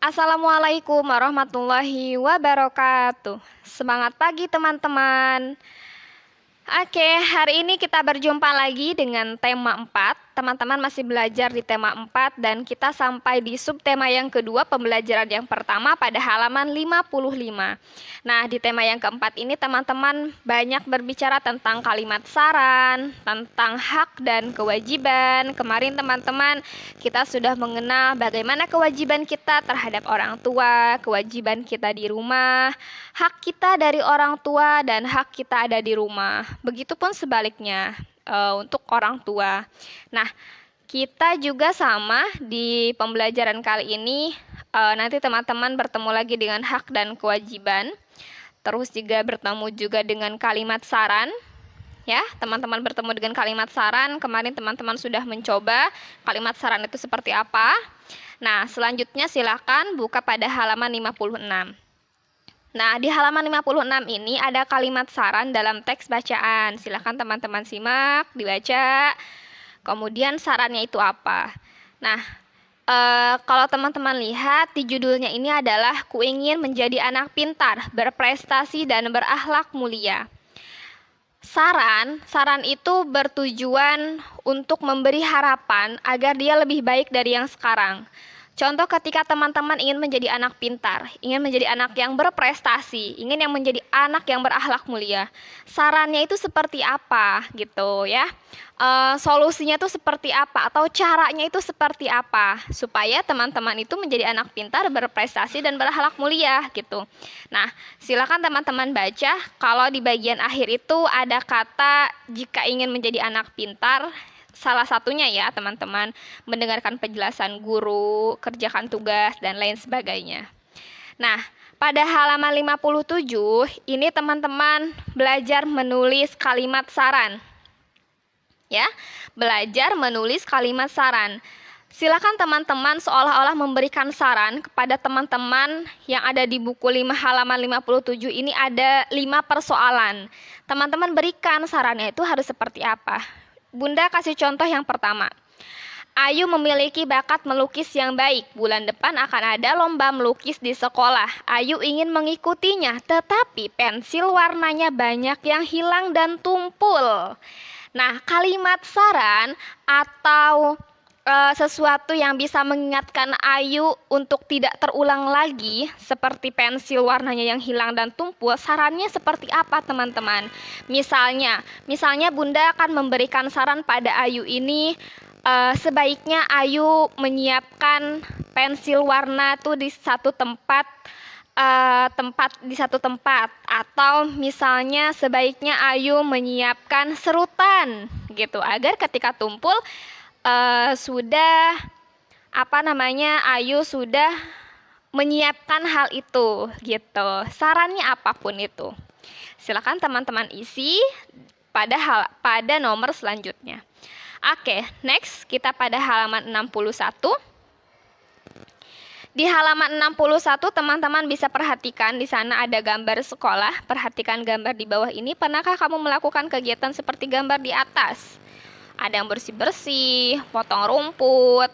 Assalamualaikum warahmatullahi wabarakatuh. Semangat pagi teman-teman. Oke, hari ini kita berjumpa lagi dengan tema 4. Teman-teman masih belajar di tema 4 dan kita sampai di subtema yang kedua, pembelajaran yang pertama pada halaman 55. Nah, di tema yang keempat ini teman-teman banyak berbicara tentang kalimat saran, tentang hak dan kewajiban. Kemarin teman-teman kita sudah mengenal bagaimana kewajiban kita terhadap orang tua, kewajiban kita di rumah, hak kita dari orang tua dan hak kita ada di rumah. Begitupun sebaliknya untuk orang tua. Nah, kita juga sama di pembelajaran kali ini. Nanti teman-teman bertemu lagi dengan hak dan kewajiban. Terus juga bertemu juga dengan kalimat saran. Ya, teman-teman bertemu dengan kalimat saran. Kemarin teman-teman sudah mencoba kalimat saran itu seperti apa. Nah, selanjutnya silakan buka pada halaman 56. Nah, di halaman 56 ini ada kalimat saran dalam teks bacaan. Silakan teman-teman simak, dibaca. Kemudian sarannya itu apa? Nah, kalau teman-teman lihat di judulnya ini adalah Ku ingin menjadi anak pintar, berprestasi dan berakhlak mulia. Saran itu bertujuan untuk memberi harapan agar dia lebih baik dari yang sekarang. Contoh ketika teman-teman ingin menjadi anak pintar, ingin menjadi anak yang berprestasi, ingin yang menjadi anak yang berakhlak mulia. Sarannya itu seperti apa gitu ya. Solusinya itu seperti apa atau caranya itu seperti apa supaya teman-teman itu menjadi anak pintar, berprestasi dan berakhlak mulia gitu. Nah, silakan teman-teman baca. Kalau di bagian akhir itu ada kata jika ingin menjadi anak pintar, salah satunya ya teman-teman, mendengarkan penjelasan guru, kerjakan tugas, dan lain sebagainya. Nah, pada halaman 57, ini teman-teman belajar menulis kalimat saran. Ya, belajar menulis kalimat saran. Silakan teman-teman seolah-olah memberikan saran kepada teman-teman yang ada di buku 5 halaman 57 ini ada 5 persoalan. Teman-teman berikan sarannya itu harus seperti apa. Bunda kasih contoh yang pertama. Ayu memiliki bakat melukis yang baik. Bulan depan akan ada lomba melukis di sekolah. Ayu ingin mengikutinya, tetapi pensil warnanya banyak yang hilang dan tumpul. Nah, kalimat saran atau sesuatu yang bisa mengingatkan Ayu untuk tidak terulang lagi seperti pensil warnanya yang hilang dan tumpul, sarannya seperti apa teman-teman? Misalnya Bunda akan memberikan saran pada Ayu ini, sebaiknya Ayu menyiapkan pensil warna tuh di satu tempat, atau misalnya sebaiknya Ayu menyiapkan serutan gitu agar ketika tumpul Ayu sudah menyiapkan hal itu gitu. Sarannya apapun itu. Silakan teman-teman isi pada nomor selanjutnya. Oke, next kita pada halaman 61. Di halaman 61 teman-teman bisa perhatikan di sana ada gambar sekolah. Perhatikan gambar di bawah ini. Pernahkah kamu melakukan kegiatan seperti gambar di atas? Ada yang bersih-bersih, potong rumput,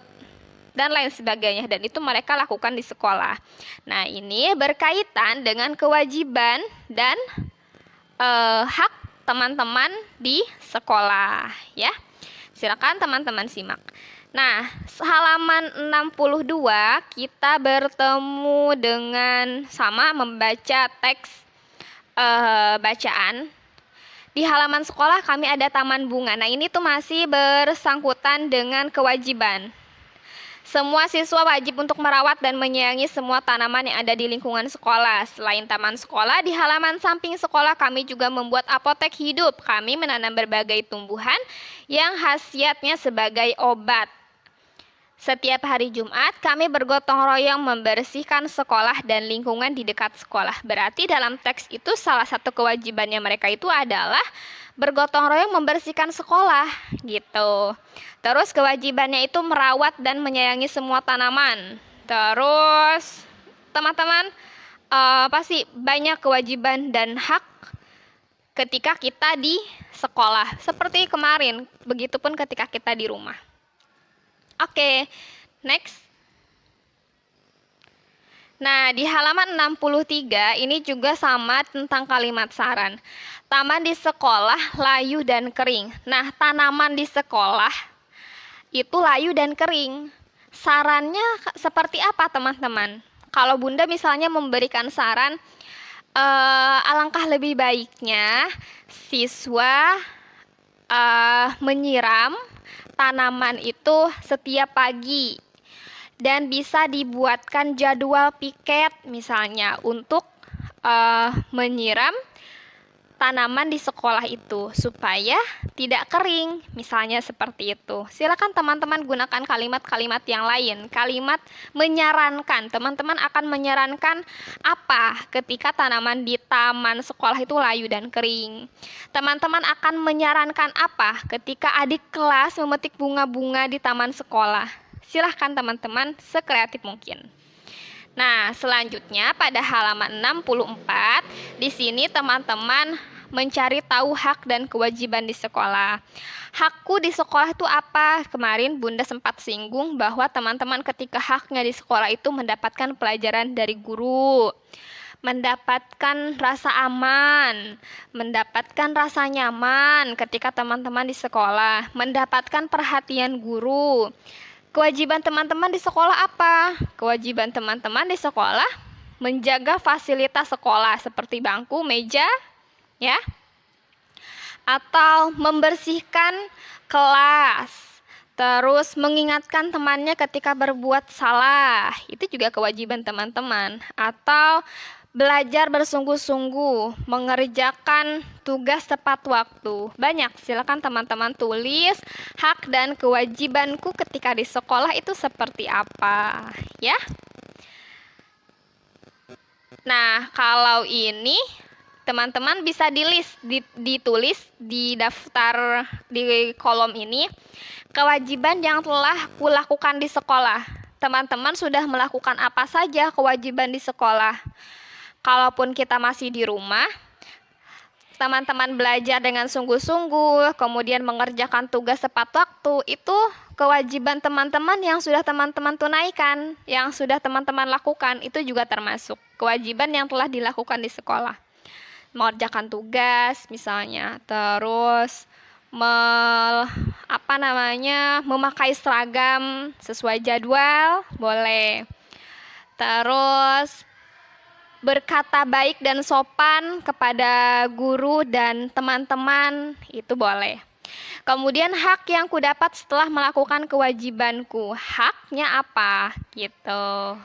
dan lain sebagainya. Dan itu mereka lakukan di sekolah. Nah, ini berkaitan dengan kewajiban dan hak teman-teman di sekolah. Ya, silakan teman-teman simak. Nah, halaman 62 kita bertemu dengan sama membaca teks bacaan. Di halaman sekolah kami ada taman bunga. Nah, ini tuh masih bersangkutan dengan kewajiban. Semua siswa wajib untuk merawat dan menyayangi semua tanaman yang ada di lingkungan sekolah. Selain taman sekolah, di halaman samping sekolah kami juga membuat apotek hidup. Kami menanam berbagai tumbuhan yang khasiatnya sebagai obat. Setiap hari Jumat, kami bergotong royong membersihkan sekolah dan lingkungan di dekat sekolah. Berarti dalam teks itu salah satu kewajibannya mereka itu adalah bergotong royong membersihkan sekolah, gitu. Terus kewajibannya itu merawat dan menyayangi semua tanaman. Terus, teman-teman, pasti banyak kewajiban dan hak ketika kita di sekolah. Seperti kemarin, begitupun ketika kita di rumah. Oke, next. Nah, di halaman 63 ini juga sama tentang kalimat saran. Taman di sekolah layu dan kering. Nah, tanaman di sekolah itu layu dan kering. Sarannya seperti apa, teman-teman? Kalau Bunda misalnya memberikan saran, alangkah lebih baiknya siswa menyiram tanaman itu setiap pagi dan bisa dibuatkan jadwal piket misalnya untuk menyiram tanaman di sekolah itu supaya tidak kering, misalnya seperti itu. Silakan teman-teman gunakan kalimat-kalimat yang lain. Kalimat menyarankan. Teman-teman akan menyarankan apa ketika tanaman di taman sekolah itu layu dan kering. Teman-teman akan menyarankan apa ketika adik kelas memetik bunga-bunga di taman sekolah. Silahkan teman-teman sekreatif mungkin. Nah, selanjutnya pada halaman 64, di sini teman-teman mencari tahu hak dan kewajiban di sekolah. Hakku di sekolah itu apa? Kemarin Bunda sempat singgung bahwa teman-teman ketika haknya di sekolah itu mendapatkan pelajaran dari guru, mendapatkan rasa aman, mendapatkan rasa nyaman ketika teman-teman di sekolah, mendapatkan perhatian guru. Kewajiban teman-teman di sekolah apa? Kewajiban teman-teman di sekolah menjaga fasilitas sekolah seperti bangku, meja, ya, atau membersihkan kelas, terus mengingatkan temannya ketika berbuat salah, itu juga kewajiban teman-teman, atau belajar bersungguh-sungguh, mengerjakan tugas tepat waktu. Banyak, silakan teman-teman tulis hak dan kewajibanku ketika di sekolah itu seperti apa, ya. Nah, kalau ini teman-teman bisa ditulis di daftar di kolom ini kewajiban yang telah kulakukan di sekolah. Teman-teman sudah melakukan apa saja kewajiban di sekolah? Kalaupun kita masih di rumah, teman-teman belajar dengan sungguh-sungguh, kemudian mengerjakan tugas tepat waktu, itu kewajiban teman-teman yang sudah teman-teman tunaikan, yang sudah teman-teman lakukan, itu juga termasuk kewajiban yang telah dilakukan di sekolah. Mengerjakan tugas misalnya, terus memakai seragam sesuai jadwal, boleh. Terus berkata baik dan sopan kepada guru dan teman-teman, itu boleh. Kemudian hak yang kudapat setelah melakukan kewajibanku, haknya apa gitu.